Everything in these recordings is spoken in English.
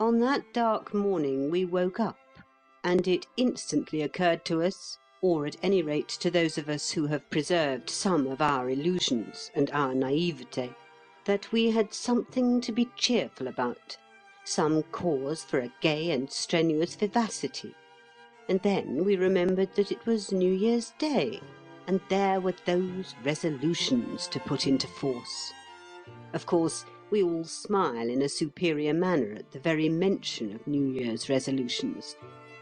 On that dark morning we woke up, and it instantly occurred to us, or at any rate to those of us who have preserved some of our illusions and our naivete, that we had something to be cheerful about, some cause for a gay and strenuous vivacity. And then we remembered that it was New Year's Day, and there were those resolutions to put into force. Of course, we all smile in a superior manner at the very mention of New Year's resolutions.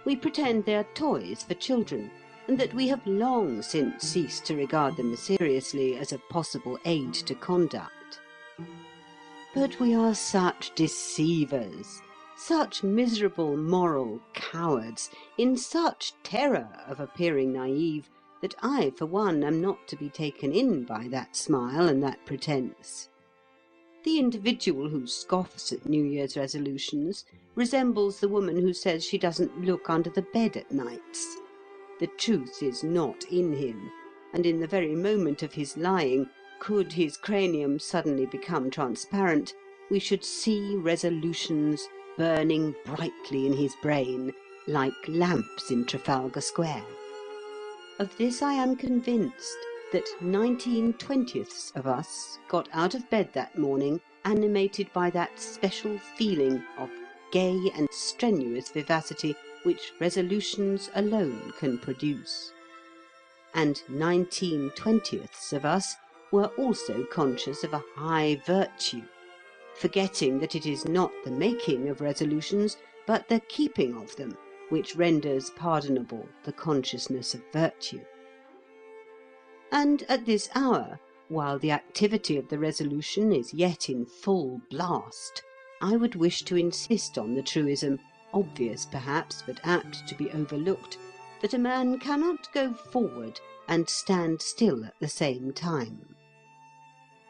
We pretend they are toys for children, and that we have long since ceased to regard them seriously as a possible aid to conduct. But we are such deceivers, such miserable moral cowards, in such terror of appearing naive, that I, for one, am not to be taken in by that smile and that pretence. The individual who scoffs at New Year's resolutions resembles the woman who says she doesn't look under the bed at nights. The truth is not in him, and in the very moment of his lying, could his cranium suddenly become transparent, we should see resolutions burning brightly in his brain, like lamps in Trafalgar Square. Of this I am convinced, that 19/20ths of us got out of bed that morning animated by that special feeling of gay and strenuous vivacity which resolutions alone can produce. And 19/20ths of us were also conscious of a high virtue, forgetting that it is not the making of resolutions, but the keeping of them, which renders pardonable the consciousness of virtue. And at this hour, while the activity of the resolution is yet in full blast, I would wish to insist on the truism, obvious perhaps, but apt to be overlooked, that a man cannot go forward and stand still at the same time.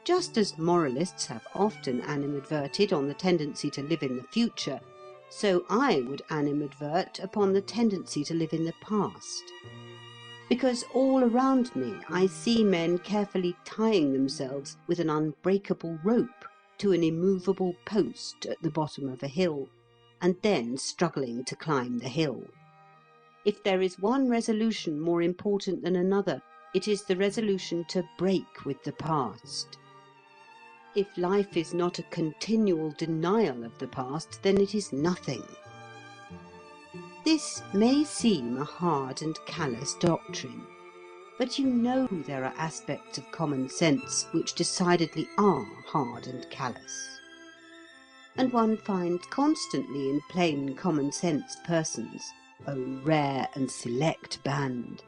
Just as moralists have often animadverted on the tendency to live in the future, so I would animadvert upon the tendency to live in the past. Because all around me I see men carefully tying themselves with an unbreakable rope to an immovable post at the bottom of a hill, and then struggling to climb the hill. If there is one resolution more important than another, it is the resolution to break with the past. If life is not a continual denial of the past, then it is nothing. This may seem a hard and callous doctrine, but you know there are aspects of common sense which decidedly are hard and callous. And one finds constantly in plain common sense persons, O rare and select band,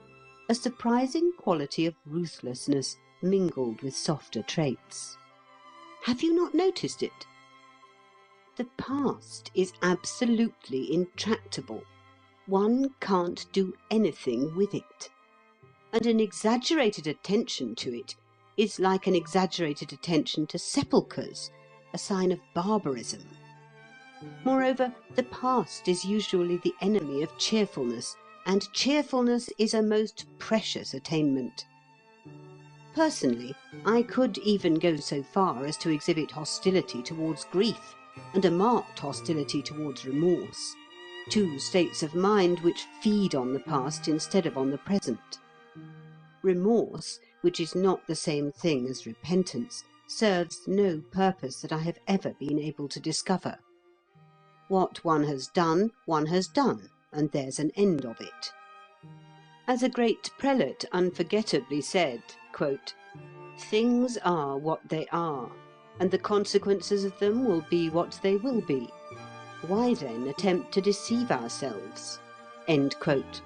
a surprising quality of ruthlessness mingled with softer traits. Have you not noticed it? The past is absolutely intractable. One can't do anything with it. And an exaggerated attention to it is like an exaggerated attention to sepulchres, a sign of barbarism. Moreover, the past is usually the enemy of cheerfulness, and cheerfulness is a most precious attainment. Personally, I could even go so far as to exhibit hostility towards grief, and a marked hostility towards remorse, two states of mind which feed on the past instead of on the present. Remorse, which is not the same thing as repentance, serves no purpose that I have ever been able to discover. What one has done, and there's an end of it. As a great prelate unforgettably said, quote, "Things are what they are, and the consequences of them will be what they will be. Why then attempt to deceive ourselves?" End quote.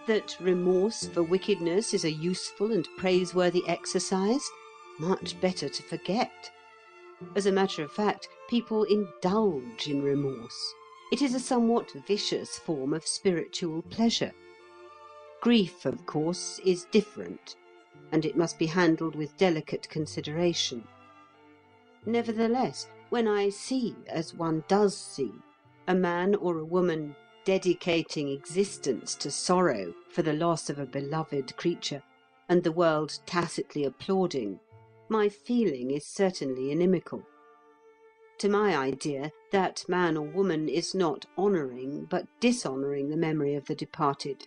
That remorse for wickedness is a useful and praiseworthy exercise? Much better to forget. As a matter of fact, people indulge in remorse. It is a somewhat vicious form of spiritual pleasure. Grief, of course, is different, and it must be handled with delicate consideration. Nevertheless, when I see, as one does see, a man or a woman dedicating existence to sorrow for the loss of a beloved creature, and the world tacitly applauding, my feeling is certainly inimical. To my idea, that man or woman is not honouring, but dishonouring the memory of the departed.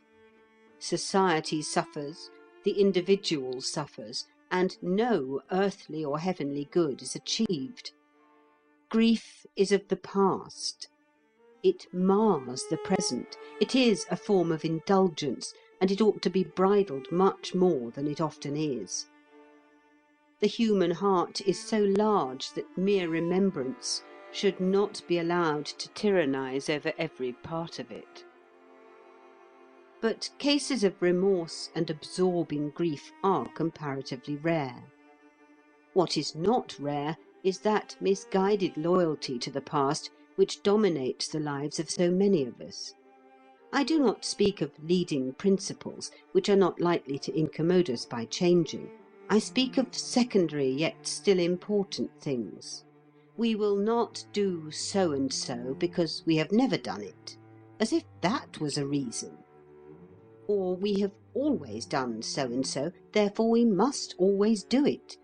Society suffers, the individual suffers, and no earthly or heavenly good is achieved. Grief is of the past. It mars the present. It is a form of indulgence, and it ought to be bridled much more than it often is. The human heart is so large that mere remembrance should not be allowed to tyrannize over every part of it. But cases of remorse and absorbing grief are comparatively rare. What is not rare is that misguided loyalty to the past which dominates the lives of so many of us. I do not speak of leading principles, which are not likely to incommode us by changing. I speak of secondary yet still important things. We will not do so and so because we have never done it, as if that was a reason. Or we have always done so and so, therefore we must always do it,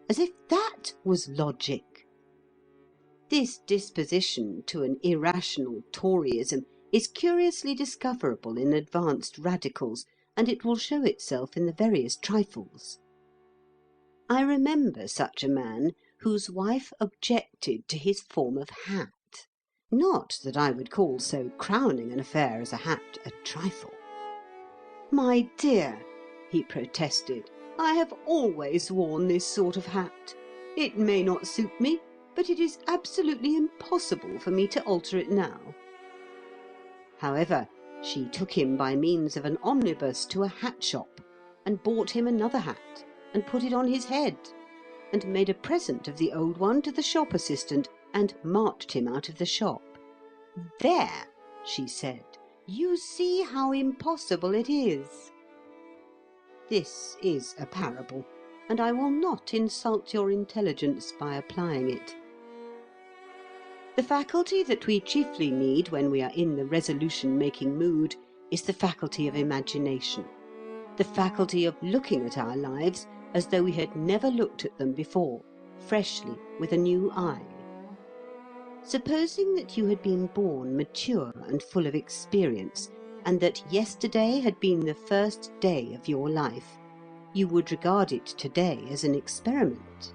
as if that was logic. This disposition to an irrational Toryism is curiously discoverable in advanced radicals, and it will show itself in the veriest trifles. I remember such a man whose wife objected to his form of hat. Not that I would call so crowning an affair as a hat a trifle. "My dear," he protested, "I have always worn this sort of hat. It may not suit me, but it is absolutely impossible for me to alter it now." However, she took him by means of an omnibus to a hat shop, and bought him another hat, and put it on his head, and made a present of the old one to the shop assistant, and marched him out of the shop. "There," she said, "you see how impossible it is." This is a parable, and I will not insult your intelligence by applying it. The faculty that we chiefly need when we are in the resolution-making mood is the faculty of imagination, the faculty of looking at our lives as though we had never looked at them before, freshly, with a new eye. Supposing that you had been born mature and full of experience, and that yesterday had been the first day of your life, you would regard it today as an experiment.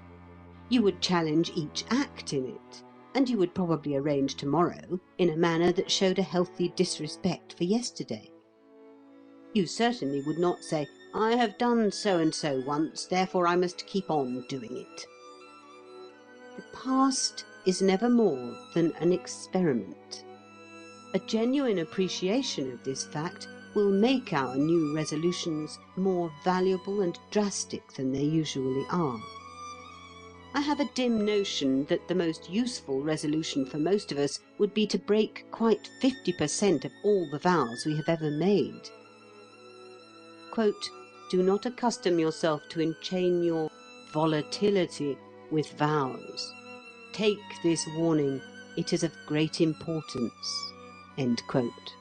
You would challenge each act in it, and you would probably arrange tomorrow in a manner that showed a healthy disrespect for yesterday. You certainly would not say, "I have done so and so once, therefore I must keep on doing it." The past is never more than an experiment. A genuine appreciation of this fact will make our new resolutions more valuable and drastic than they usually are. I have a dim notion that the most useful resolution for most of us would be to break quite 50% of all the vows we have ever made. Quote, "Do not accustom yourself to enchain your volatility with vows. Take this warning, it is of great importance." End quote.